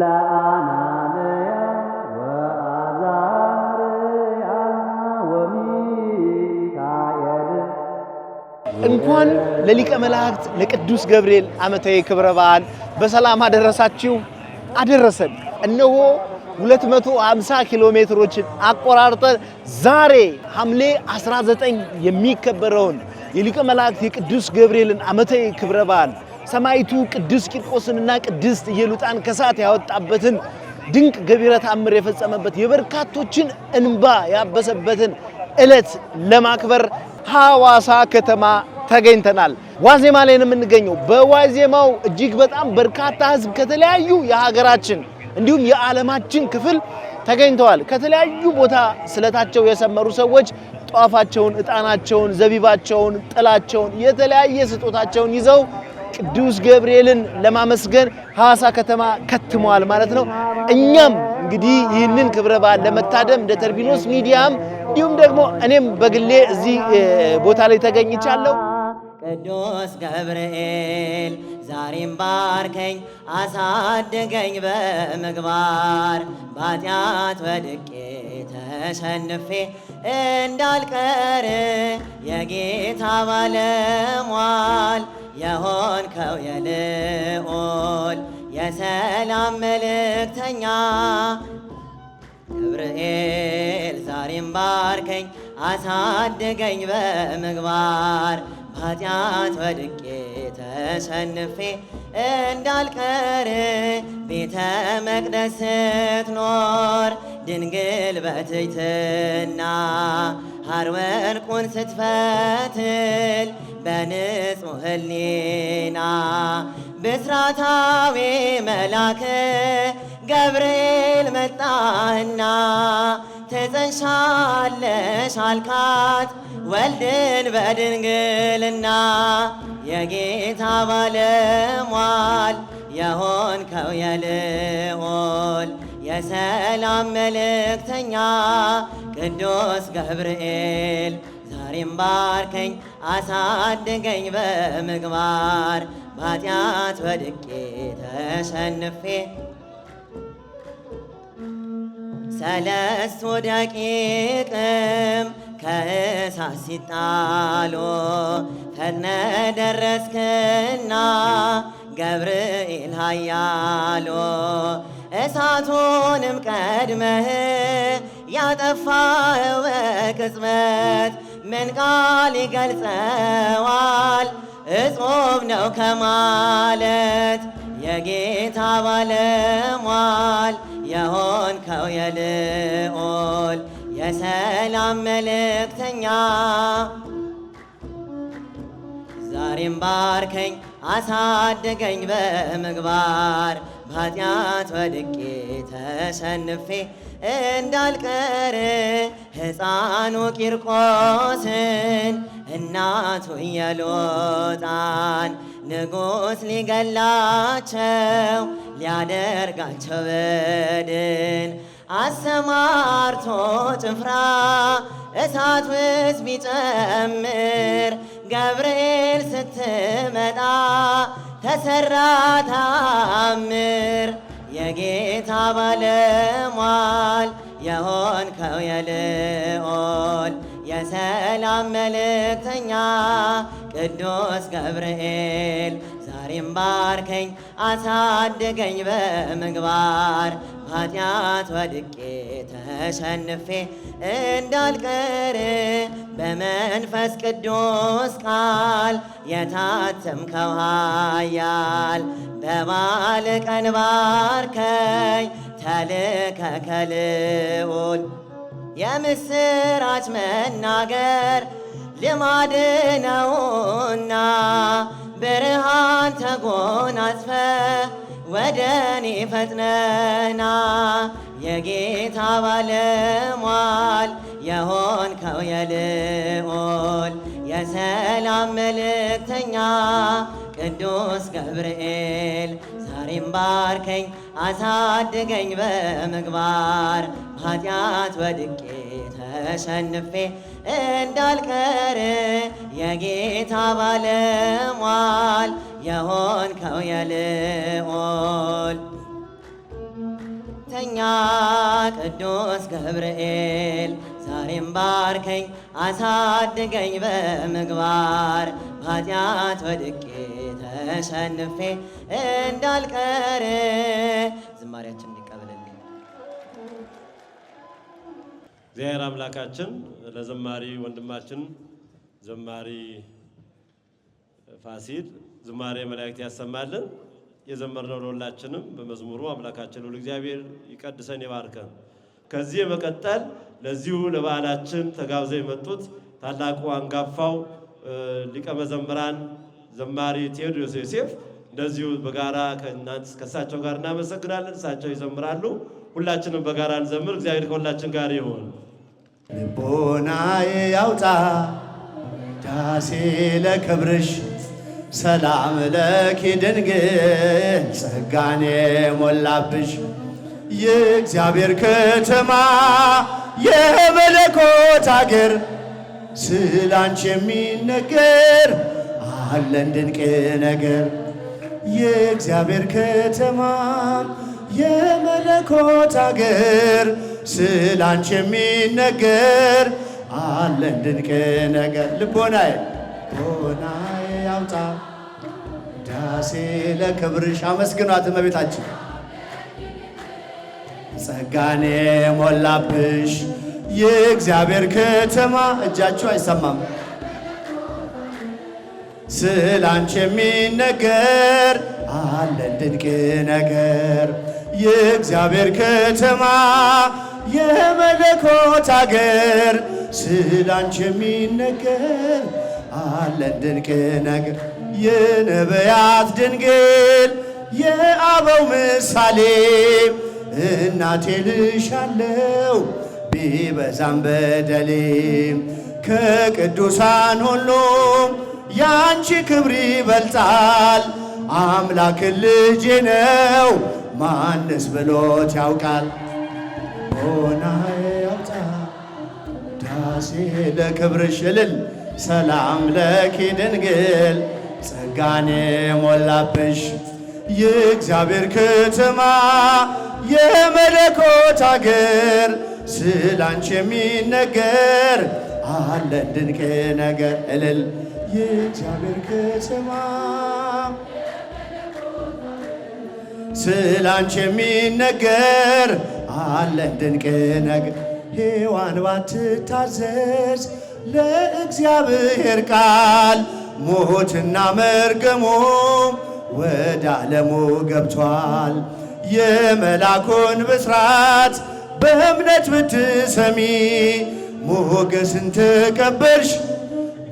ለአናንያ ወአዛርያ ወሚካኤል እንኳን ለሊቀ መላእክት ለቅዱስ ገብርኤል ዓመታዊ ክብረ በዓል በሰላም አደረሳችሁ አደረሰን። እነሆ 250 ኪሎ ሜትሮችን አቆራርጠን ዛሬ ሐምሌ 19 የሚከበረውን የሊቀ መላእክት የቅዱስ ገብርኤልን ዓመታዊ ክብረ በዓል ሰማዕቱ ቅዱስ ቂርቆስንና ቅድስት ኢየሉጣን ከሳት ያወጣበትን ድንቅ ገቢረ ተአምር የፈጸመበት የበርካቶችን እንባ ያበሰበትን ዕለት ለማክበር ሐዋሳ ከተማ ተገኝተናል። ዋዜማ ላይ ነው የምንገኘው። በዋዜማው እጅግ በጣም በርካታ ሕዝብ ከተለያዩ የሀገራችን እንዲሁም የዓለማችን ክፍል ተገኝተዋል። ከተለያዩ ቦታ ስለታቸው የሰመሩ ሰዎች ጧፋቸውን፣ ዕጣናቸውን፣ ዘቢባቸውን፣ ጥላቸውን፣ የተለያየ ስጦታቸውን ይዘው ቅዱስ ገብርኤልን ለማመስገን ሐዋሳ ከተማ ከትመዋል ማለት ነው። እኛም እንግዲህ ይህንን ክብረ በዓል ለመታደም እንደ ተርቢኖስ ሚዲያም እንዲሁም ደግሞ እኔም በግሌ እዚህ ቦታ ላይ ተገኝቻለሁ። ቅዱስ ገብርኤል ዛሬም ባርከኝ አሳድገኝ በምግባር ባጢአት ወድቄ ተሸንፌ እንዳልቀር የጌታ ባለሟል የሆንከው የልዑል የሰላም መልእክተኛ ገብርኤል ዛሬም ባርከኝ አሳድገኝ በምግባር ባጢአት ወድቄ ተሸንፌ እንዳልቀር ቤተ መቅደስ ስትኖር ድንግል በትሕትና ሐር ወርቁን ስትፈትል በንጹሕ ሕሊና ብስራታዊ መልአክ ገብርኤል መጣህና ትጸንሻለሽ አልካት ወልድን በድንግልና የጌታ ባለሟል የሆንከው የልዑል የሰላም መልእክተኛ ቅዱስ ገብርኤል ዛሬም ባርከኝ አሳድገኝ በምግባር ባጢአት ወድቄ ተሸንፌ ሰለስቱ ደቂቅም ከእሳት ሲጣሉ ፈጥነ ደረስክና ገብርኤል ኃያሉ እሳቱንም ቀድመህ ያጠፋኸው በቅጽበት ምን ቃል ይገልጸዋል እጹብ ነው ከማለት የጌታ ባለሟል የሆንከው የልዑል የሰላም መልእክተኛ ዛሬም ባርከኝ አሳድገኝ በምግባር ባጢአት ወድቄ ተሸንፌ እንዳልቀር ሕፃኑ ቂርቆስን እናቱ ኢየሉጣን ንጉሥ ሊገላቸው ሊያደርጋቸው በድን አሰማርቶ ጭፍራ እሳት ውስጥ ቢጨምር ገብርኤል ስትመጣ ተሰራ ተአምር የጌታ ባለሟል የሆንከው የልዑል የሰላም መልእክተኛ ቅዱስ ገብርኤል ዛሬም ባርከኝ አሳድገኝ በምግባር ባጢአት ወድቄ ተሸንፌ እንዳልቀር በመንፈስ ቅዱስ ቃል የታተምከው ኃያል በበዓል ቀን ባርከኝ ተልከህ ከልዑል የምስራች መናገር ልማድ ነውና ብርሃን ተጎናጽፈ ወደኔ ፈጥነና የጌታ ባለሟል የሆንከው የልዑል የሰላም መልእክተኛ ቅዱስ ገብርኤል ዛሬም ባርከኝ አሳድገኝ በምግባር ባጢአት ወድቄ ተሸንፌ እንዳልቀር የጌታ ባለሟል የሆንከው የልዑል መልእክተኛ ቅዱስ ገብርኤል ዛሬም ባርከኝ አሳድገኝ በምግባር በኃጢአት ወድቄ ተሸንፌ እንዳልቀር ዝማሬያችን እንዲቀበልልኝ እግዚአብሔር አምላካችን ለዘማሪ ወንድማችን ዘማሪ ፋሲል ዝማሬ መላእክት ያሰማልን። የዘመርነው ለሁላችንም በመዝሙሩ አምላካችን ሁሉ እግዚአብሔር ይቀድሰን ይባርከን። ከዚህ በመቀጠል ለዚሁ ለበዓላችን ተጋብዘው የመጡት ታላቁ አንጋፋው ሊቀ መዘምራን ዘማሪ ቴዎድሮስ ዮሴፍ እንደዚሁ በጋራ ከእሳቸው ጋር እናመሰግናለን። እሳቸው ይዘምራሉ፣ ሁላችንም በጋራ እንዘምር። እግዚአብሔር ከሁላችን ጋር ይሁን። ልቦናዬ ያውጣ ዳሴ ለክብርሽ ሰላም ለኪ ድንግል ጸጋኔ ሞላብሽ የእግዚአብሔር ከተማ የመለኮት አገር ስላንቺ የሚነገር አለን ድንቅ ነገር የእግዚአብሔር ከተማ የመለኮት አገር ስላንቺ የሚነገር አለን ድንቅ ነገር ልቦናዬ ያውጣ ዳሴ ለክብርሽ አመስግኗት እመቤታችን ጸጋኔ ሞላብሽ የእግዚአብሔር ከተማ እጃችሁ አይሰማም ስላንቺ የሚነገር አለን ድንቅ ነገር የእግዚአብሔር ከተማ የመለኮት አገር ስላንቺ የሚነገር አለን ድንቅ ነገር የነቢያት ድንግል የአበው ምሳሌ እናቴ ልሻለው ቢበዛም በደሌ ከቅዱሳን ሁሉ ያንቺ ክብር ይበልጣል አምላክ ልጄ ነው ማንስ ብሎት ያውቃል ቦናዬ ያውጣ ዳሴ ለክብርሽ እልል ሰላም ለኪ ድንግል ጸጋኔ ሞላብሽ የእግዚአብሔር ከተማ የመለኮት አገር ስላንቺ የሚነገር አለን ድንቅ ነገር እልል የእግዚአብሔር ከተማ ስላንቺ የሚነገር አለን ድንቅ ነገር ሔዋን ባትታዘዝ ለእግዚአብሔር ቃል ሞትና መርገሙ ወደ ዓለሙ ገብቷል የመላኩን ብስራት በእምነት ብትሰሚ ሞገስን ተቀበልሽ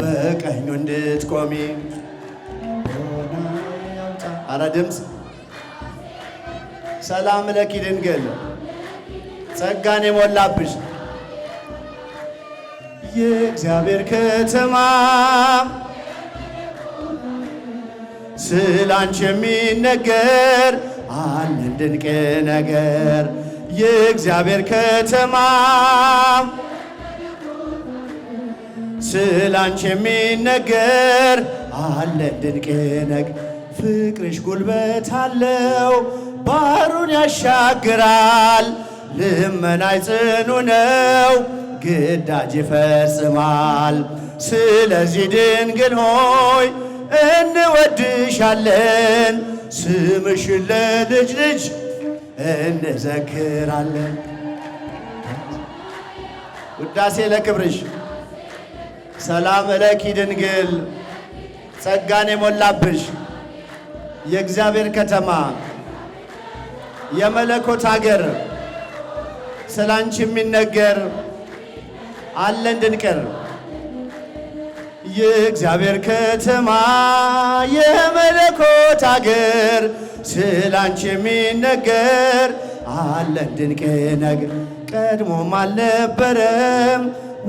በቀኙ እንድትቆሚ አረ ድምፅ ሰላም ለኪ ድንግል ጸጋን የሞላብሽ የእግዚአብሔር ከተማ ስላንቺ የሚነገር አለን ድንቅ ነገር የእግዚአብሔር ከተማ ስላንቺ የሚነገር አለን ድንቅ ነገር ፍቅርሽ ጉልበት አለው ባሩን ያሻግራል ልመናይ ጽኑ ነው ግዳጅ ይፈጽማል ስለዚህ ድንግል ሆይ እንወድሻለን ስምሽን ለልጅ ልጅ እንዘክራለን ውዳሴ ለክብርሽ ሰላም ለኪ ድንግል ጸጋን የሞላብሽ የእግዚአብሔር ከተማ የመለኮት አገር ስላንቺ የሚነገር አለን ድንቅር የእግዚአብሔር ከተማ የመለኮት አገር ስላንቺ የሚነገር አለን ድንቅ ነገር ቀድሞም አልነበረም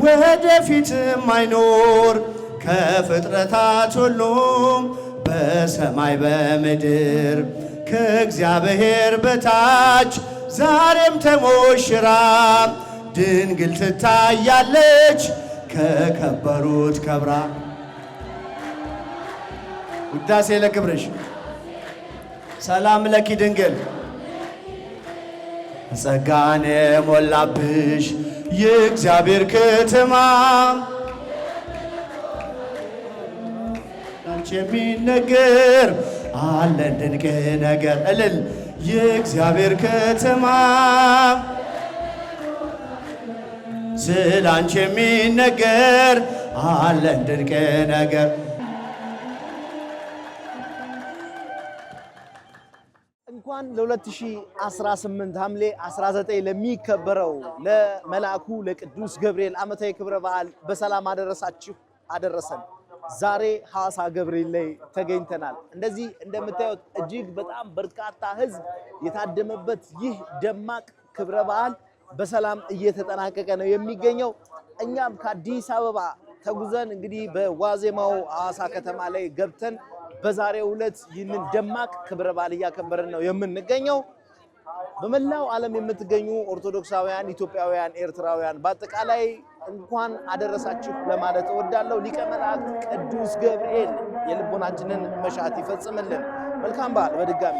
ወደፊትም አይኖር ከፍጥረታት ሁሉም በሰማይ በምድር ከእግዚአብሔር በታች ዛሬም ተሞሽራ ድንግል ትታያለች ከከበሩት ከብራ ውዳሴ ለክብርሽ ሰላም ለኪ ድንግል ጸጋን የሞላብሽ የእግዚአብሔር ከተማ አንቺ የሚነገር አለን ድንቅ ነገር እልል የእግዚአብሔር ከተማ ስለ አንቺ የሚነገር አለን ድንቅ ነገር። እንኳን ለ2018 ሐምሌ 19 ለሚከበረው ለመልአኩ ለቅዱስ ገብርኤል ዓመታዊ ክብረ በዓል በሰላም አደረሳችሁ አደረሰን። ዛሬ ሐዋሳ ገብርኤል ላይ ተገኝተናል። እንደዚህ እንደምታዩት እጅግ በጣም በርካታ ሕዝብ የታደመበት ይህ ደማቅ ክብረ በዓል በሰላም እየተጠናቀቀ ነው የሚገኘው። እኛም ከአዲስ አበባ ተጉዘን እንግዲህ በዋዜማው ሐዋሳ ከተማ ላይ ገብተን በዛሬው ዕለት ይህንን ደማቅ ክብረ በዓል እያከበርን ነው የምንገኘው። በመላው ዓለም የምትገኙ ኦርቶዶክሳውያን፣ ኢትዮጵያውያን፣ ኤርትራውያን በአጠቃላይ እንኳን አደረሳችሁ ለማለት እወዳለሁ። ሊቀ መላእክት ቅዱስ ገብርኤል የልቦናችንን መሻት ይፈጽምልን። መልካም በዓል በድጋሚ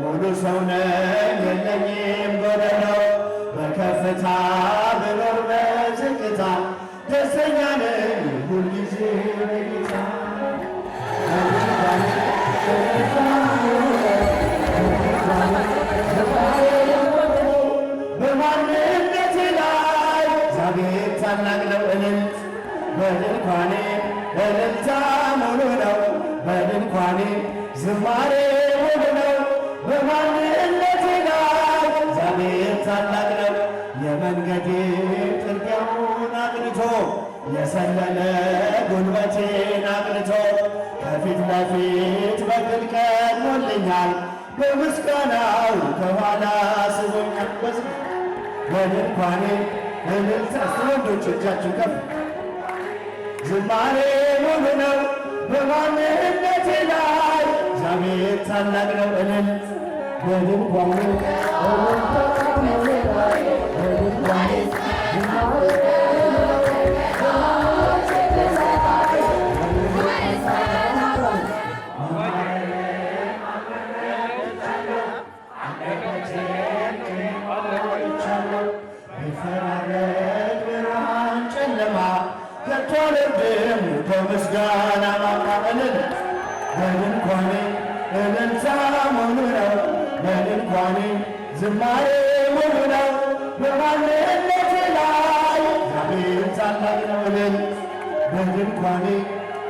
ሙሉ ሰው ነኝ የለኝም ጎደለው በከፍታ ብኖር በዝቅታ ደስተኛ ነኝ ሁልጊዜ በጌታ በማንነቴ ላይ እግዚአብሔር ታላቅ ምስጋናው ከኋላ ስቦኛል። በድንኳኔ እልልታ ወንዶች እጃችሁ ከፍ ዝማሬ ሙሉ ነው በማንነቴ ላይ እግዚአብሔር ታላቅ ነው እልል በድንኳኔ ከምስጋና ማቃለል በድንኳኔ እልልታ ሙሉ ነው በድንኳኔ ዝማሬ ሙሉ ነው በማንነቴ ላይ እግዚአብሔር ታላቅ ነው እልል በድንኳኔ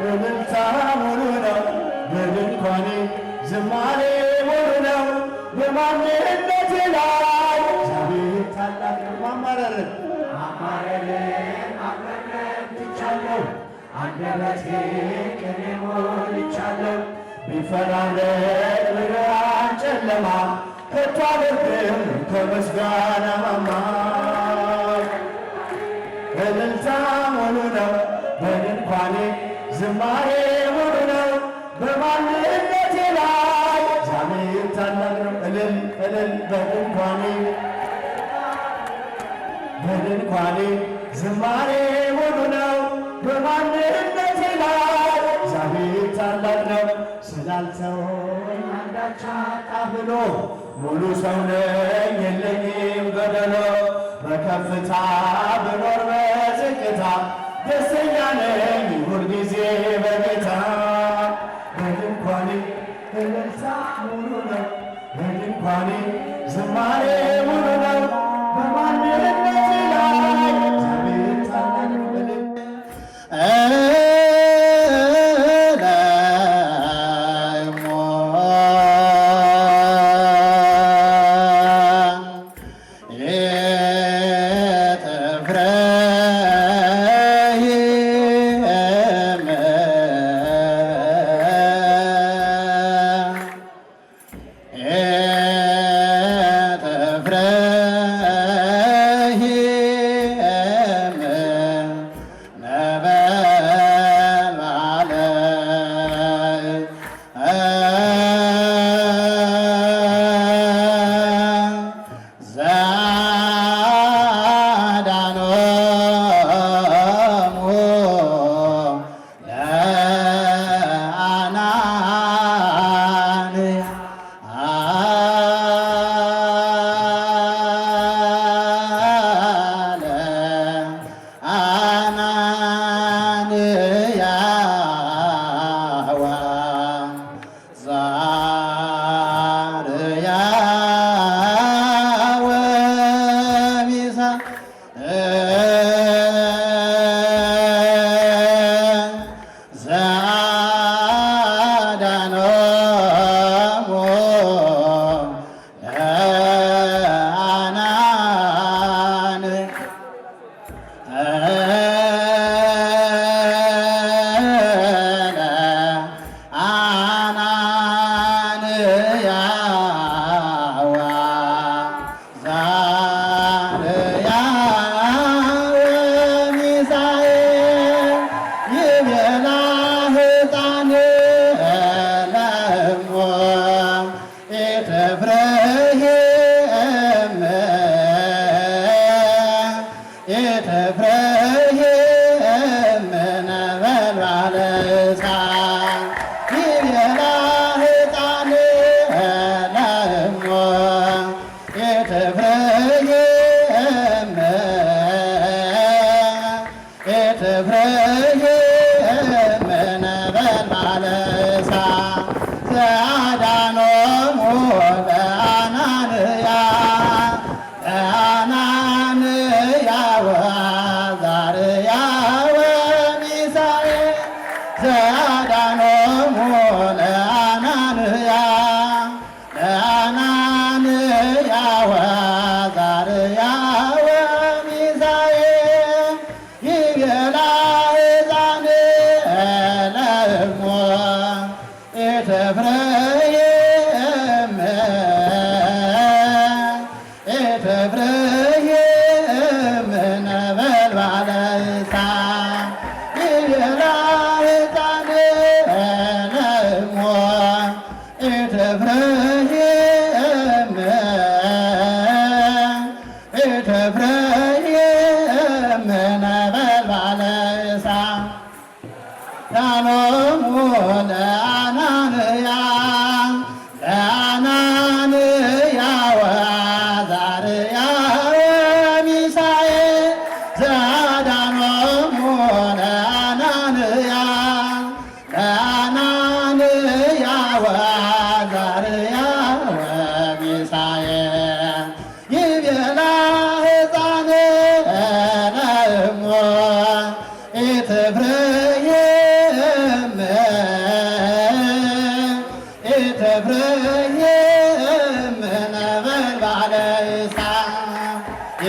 እልልታ ሙሉ ነው በድንኳኔ ዝማሬ ሙሉ ነው በማንነቴ ላይ እግዚአብሔር ታላቅ ነው። ማማረርን ትቻለሁ አንደበቴ ቅኔ ሞልቻለሁ ቢፈራረቅ ብርሃን ጨለማ ከቶ አልወርድም ከምስጋና ማማ እልልታ ሙሉ ነው በድንኳኔ ዝማሬ ሙሉ ነው በማንነቴ ላይ እግዚአብሔር ታላቅ ነው እልል እልል በድንኳኔ ዝማሬ ሙሉ ነው በማንነቴ ላይ እግዚአብሔር ታላቅ ነው። ስላልተወኝ አንዳች አጣሁ ብሎ ሙሉ ሰው ነኝ የለኝም ጎደሎ በከፍታ ብኖር በዝቅታ ደስተኛ ነኝ ሁልጊዜ በጌታ በድንኳኔ እልልታ ሙሉ ነው በድንኳኔ ዝማሬ ሙሉ ነው በማንነቴ ላይ እግዚአብሔር ታላቅ ነው። ዘአዳኖሙ ለአናን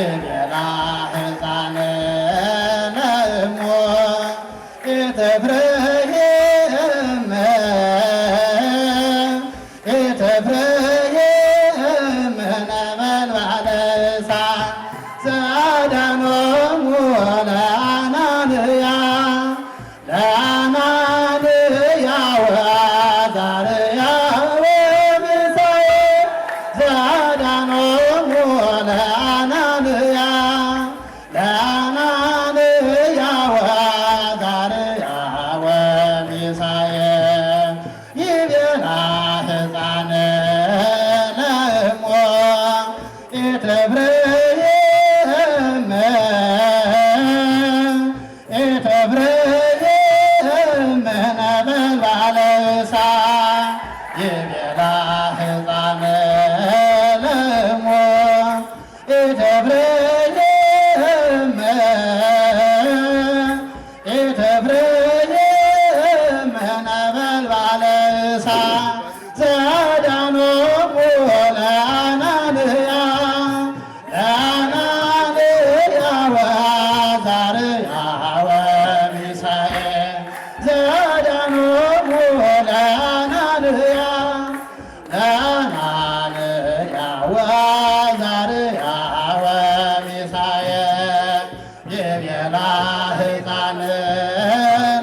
ይቤላ ሕፃን ለእሞ ኢትፍሬህም ነበልባለ እሳት ዘአዳኖሙ ለአናንያ ወአዛርያ ወሚሳኤል ዘአዳኖሙ ለአናንያ ወአዛርያ ወሚሳኤል ይቤላ ሕፃን ለእሞ ኢትፍሬህም ነበልባለ እሳት ይቤላ ሕፃን ለእሞ ኢትፍሬህም ነበልባለ እሳት ዘአዳኖሙ ለአናንያ ወአዛርያ ወሚሳኤል ዘአዳኖሙ ለአናንያ ወአዛርያ ወሚሳኤል ይቤላ ሕፃን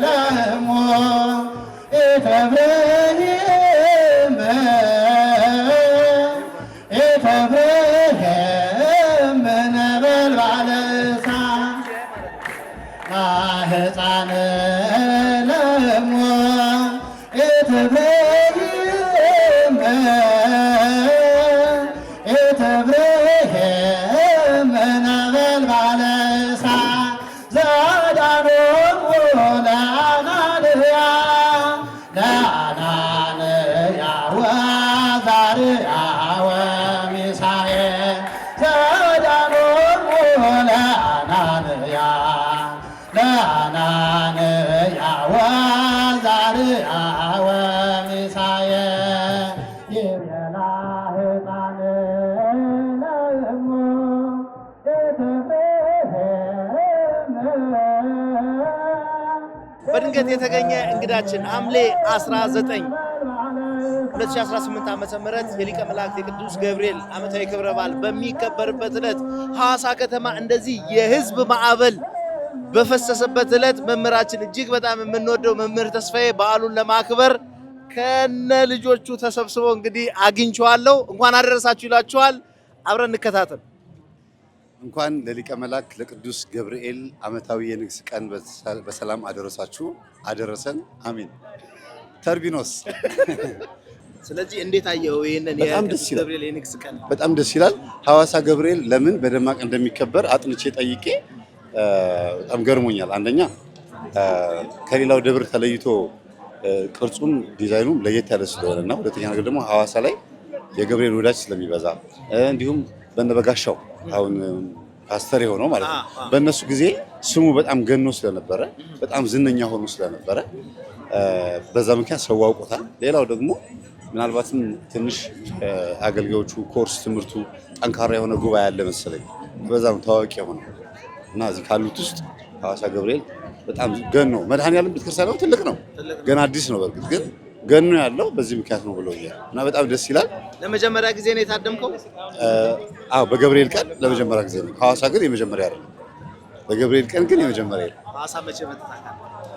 ለእሞ ኢትፍሬህም ነበልባለ እሳት ሕፃን ለእሞ ኢትፍሬህም ነበልባለ እሳት ዘአዳኖሙ ለአናንያ ወአዛርያ ወሚሳኤል ዘአዳኖሙ ለአናንያ ወአዛርያ ወሚሳኤል ይቤላ ሕፃን ለእሞ በድንገት የተገኘ እንግዳችን ሐምሌ 19 2018 ዓ.ም የሊቀ መላእክት የቅዱስ ገብርኤል ዓመታዊ ክብረ በዓል በሚከበርበት ዕለት ሐዋሳ ከተማ እንደዚህ የህዝብ ማዕበል በፈሰሰበት ዕለት መምህራችን እጅግ በጣም የምንወደው መምህር ተስፋዬ በዓሉን ለማክበር ከነ ልጆቹ ተሰብስበው እንግዲህ አግኝቼዋለሁ። እንኳን አደረሳችሁ ይላችኋል። አብረን እንከታተል። እንኳን ለሊቀ መላእክት ለቅዱስ ገብርኤል ዓመታዊ የንግስ ቀን በሰላም አደረሳችሁ አደረሰን። አሜን። ተርቢኖስ ስለዚህ እንዴት አየው ይሄንን የቅዱስ ገብርኤል የንግስ ቀን? በጣም ደስ ይላል። ሐዋሳ ገብርኤል ለምን በደማቅ እንደሚከበር አጥንቼ ጠይቄ በጣም ገርሞኛል። አንደኛ ከሌላው ደብር ተለይቶ ቅርጹም ዲዛይኑም ለየት ያለ ስለሆነና ሁለተኛ ነገር ደግሞ ሐዋሳ ላይ የገብርኤል ወዳጅ ስለሚበዛ እንዲሁም በነበጋሻው አሁን ፓስተር የሆነው ማለት ነው በእነሱ ጊዜ ስሙ በጣም ገኖ ስለነበረ በጣም ዝነኛ ሆኖ ስለነበረ በዛ ምክንያት ሰው አውቆታል። ሌላው ደግሞ ምናልባትም ትንሽ አገልጋዮቹ ኮርስ ትምህርቱ ጠንካራ የሆነ ጉባኤ ያለ መሰለኝ በዛም ታዋቂ የሆነ እና እዚህ ካሉት ውስጥ ሐዋሳ ገብርኤል በጣም ገኖ መድኃኔዓለም ቤተክርስቲያን ነው። ትልቅ ነው፣ ገና አዲስ ነው። በርግጥ ግን ገኖ ያለው በዚህ ምክንያት ነው ብለውኛል እና በጣም ደስ ይላል። ለመጀመሪያ ጊዜ ነው የታደምከው? አዎ በገብርኤል ቀን ለመጀመሪያ ጊዜ ነው። ሐዋሳ ግን የመጀመሪያ አይደለም። በገብርኤል ቀን ግን የመጀመሪያ ነው። ሐዋሳ መቼ መጣህ?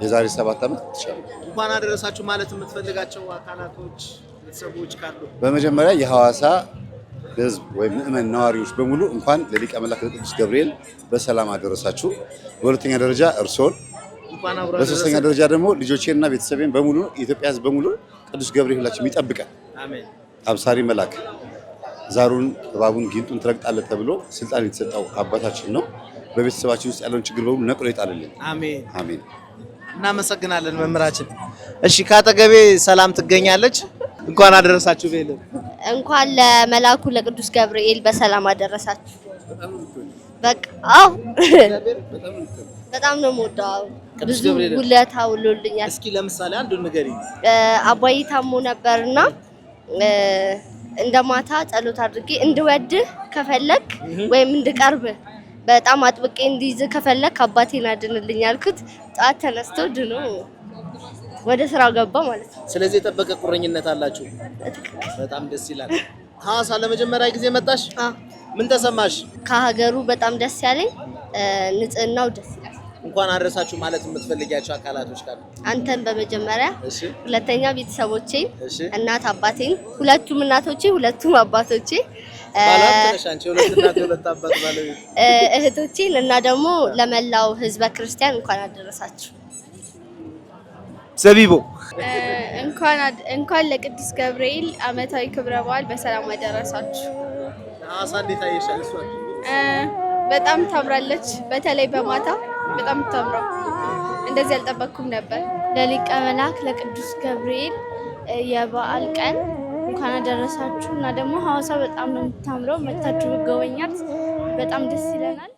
የዛሬ 7 ዓመት ተቻለ። እንኳን አደረሳችሁ ማለት የምትፈልጋቸው አካላቶች ቤተሰቦች ካሉ? በመጀመሪያ የሐዋሳ ህዝብ ወይም ምእመን ነዋሪዎች በሙሉ እንኳን ለሊቀ መላእክት ለቅዱስ ገብርኤል በሰላም አደረሳችሁ። በሁለተኛ ደረጃ እርሶን፣ በሶስተኛ ደረጃ ደግሞ ልጆቼንና ቤተሰቤን በሙሉ የኢትዮጵያ ህዝብ በሙሉ ቅዱስ ገብርኤል ሁላችንም ይጠብቀን። አሜን። አብሳሪ መልአክ ዛሩን እባቡን ጊንጡን ትረግጣለህ ተብሎ ስልጣን የተሰጠው አባታችን ነው። በቤተሰባችን ውስጥ ያለውን ችግር በሙሉ ነቅሎ ይጣልልን። አሜን አሜን። እናመሰግናለን መምህራችን። እሺ ካጠገቤ ሰላም ትገኛለች። እንኳን አደረሳችሁ ቤልን። እንኳን ለመላኩ ለቅዱስ ገብርኤል በሰላም አደረሳችሁ። በቃ አዎ በጣም ነው የምወደው። ብዙ ውለታ ውሎልኛል። እስኪ ለምሳሌ አንዱን ንገሪኝ። አባዬ ታሞ ነበርና እንደማታ ጸሎት አድርጌ እንድወድህ ከፈለክ ወይም እንድቀርብ በጣም አጥብቄ እንዲይዝ ከፈለክ አባቴን አድንልኝ አልኩት። ጧት ተነስቶ ድኖ ወደ ስራው ገባ ማለት ነው። ስለዚህ የጠበቀ ቁርኝነት አላችሁ። በጣም ደስ ይላል። ሐዋሳ ለመጀመሪያ ጊዜ መጣሽ? ምን ተሰማሽ? ከሀገሩ በጣም ደስ ያለኝ ንጽህናው ደስ ይላል። እንኳን አደረሳችሁ ማለት የምትፈልጊያቸው አካላቶች ካሉ? አንተን በመጀመሪያ፣ ሁለተኛ ቤተሰቦቼን፣ እሺ፣ እናት አባቴን፣ ሁለቱም እናቶቼ ሁለቱም አባቶቼ፣ ባላንተሽ አንቺ ሁለት እናት ሁለት አባት ባለቤት፣ እህቶቼን እና ደግሞ ለመላው ህዝበ ክርስቲያን እንኳን አደረሳችሁ። ዘቢቦ እንኳን ለቅዱስ ገብርኤል ዓመታዊ ክብረ በዓል በሰላም አደረሳችሁ። ሐዋሳ እንዴት አየሻል? እሷ በጣም ታምራለች። በተለይ በማታ በጣም ታምራው። እንደዚህ አልጠበቅኩም ነበር። ለሊቀ መላእክት ለቅዱስ ገብርኤል የበዓል ቀን እንኳን አደረሳችሁ እና ደግሞ ሐዋሳ በጣም ነው የምታምረው። መታችሁ ጎበኛት። በጣም ደስ ይለናል።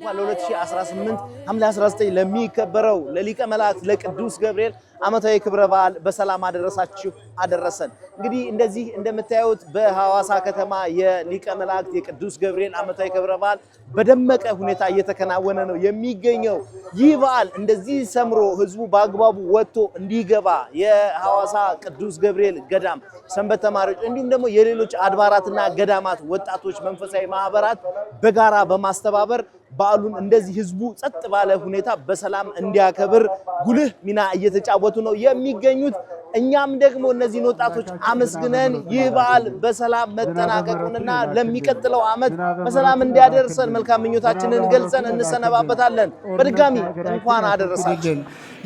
እንኳን ለ2018 ሐምሌ 19 ለሚከበረው ለሊቀ መላእክት ለቅዱስ ገብርኤል ዓመታዊ ክብረ በዓል በሰላም አደረሳችሁ አደረሰን። እንግዲህ እንደዚህ እንደምታዩት በሐዋሳ ከተማ የሊቀ መላእክት የቅዱስ ገብርኤል ዓመታዊ ክብረ በዓል በደመቀ ሁኔታ እየተከናወነ ነው የሚገኘው። ይህ በዓል እንደዚህ ሰምሮ ህዝቡ በአግባቡ ወጥቶ እንዲገባ የሐዋሳ ቅዱስ ገብርኤል ገዳም ሰንበት ተማሪዎች እንዲሁም ደግሞ የሌሎች አድባራትና ገዳማት ወጣቶች መንፈሳዊ ማህበራት በጋራ በማስተባበር በዓሉን እንደዚህ ህዝቡ ጸጥ ባለ ሁኔታ በሰላም እንዲያከብር ጉልህ ሚና እየተጫወቱ ነው የሚገኙት። እኛም ደግሞ እነዚህን ወጣቶች አመስግነን ይህ በዓል በሰላም መጠናቀቁንና ለሚቀጥለው ዓመት በሰላም እንዲያደርሰን መልካም ምኞታችንን ገልጸን እንሰነባበታለን። በድጋሚ እንኳን አደረሳችሁ።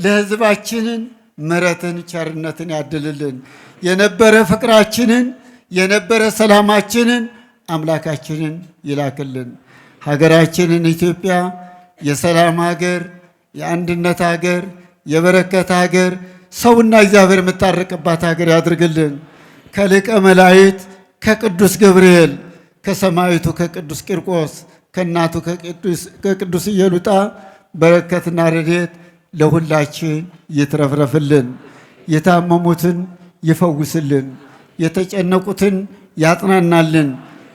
ለህዝባችንን ምሕረትን ቸርነትን ያድልልን። የነበረ ፍቅራችንን የነበረ ሰላማችንን አምላካችንን ይላክልን። ሀገራችንን ኢትዮጵያ የሰላም ሀገር፣ የአንድነት ሀገር፣ የበረከት ሀገር፣ ሰውና እግዚአብሔር የምታረቅባት ሀገር ያድርግልን። ከሊቀ መላእክት ከቅዱስ ገብርኤል ከሰማዕቱ ከቅዱስ ቂርቆስ ከእናቱ ከቅዱስ ኢየሉጣ በረከትና ረድኤት ለሁላችን ይትረፍረፍልን። የታመሙትን ይፈውስልን፣ የተጨነቁትን ያጥናናልን።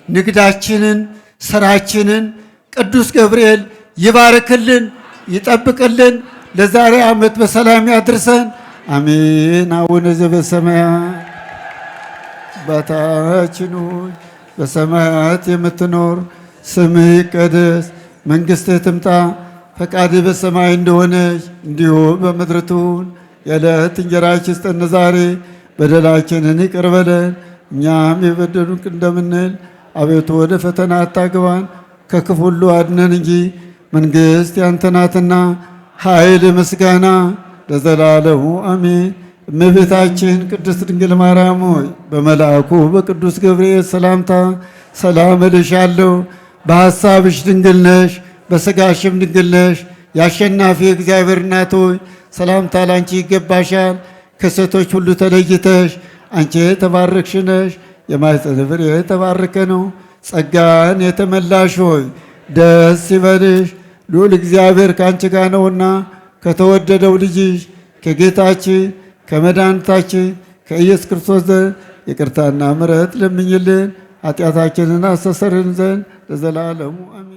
ንግዳችንን ስራችንን ቅዱስ ገብርኤል ይባርክልን፣ ይጠብቅልን። ለዛሬ ዓመት በሰላም ያድርሰን። አሜን። አቡነ ዘበሰማያት አባታችን ሆይ በሰማያት የምትኖር ስምህ ይቀደስ፣ መንግሥትህ ትምጣ፣ ፈቃድህ በሰማይ እንደሆነች እንዲሁም በምድር ትሁን። የዕለት እንጀራችንን ስጠን ዛሬ፣ በደላችንን ይቅር በለን እኛም የበደሉን እንደምንል፣ አቤቱ ወደ ፈተና አታግባን ከክፉ ሁሉ አድነን እንጂ መንግሥት ያንተ ናትና ኃይል፣ ምስጋና ለዘላለሙ አሜን። እመቤታችን ቅድስት ድንግል ማርያም ሆይ በመልአኩ በቅዱስ ገብርኤል ሰላምታ ሰላም እልሻለሁ። በሐሳብሽ ድንግል ነሽ፣ በሥጋሽም ድንግል ነሽ። የአሸናፊ እግዚአብሔር እናት ሆይ ሰላምታ ላንቺ ይገባሻል። ከሴቶች ሁሉ ተለይተሽ አንቺ የተባረክሽ ነሽ፣ የማኅፀንሽ ፍሬ የተባረከ ነው። ጸጋን የተመላሽ ሆይ ደስ ይበልሽ፣ ልዑል እግዚአብሔር ከአንቺ ጋር ነውና ከተወደደው ልጅሽ ከጌታችን ከመድኃኒታችን ከኢየሱስ ክርስቶስ ዘንድ ይቅርታና ምሕረት ለምኝልን ኃጢአታችንን አስተሰርይልን ዘንድ ለዘላለሙ አሜን።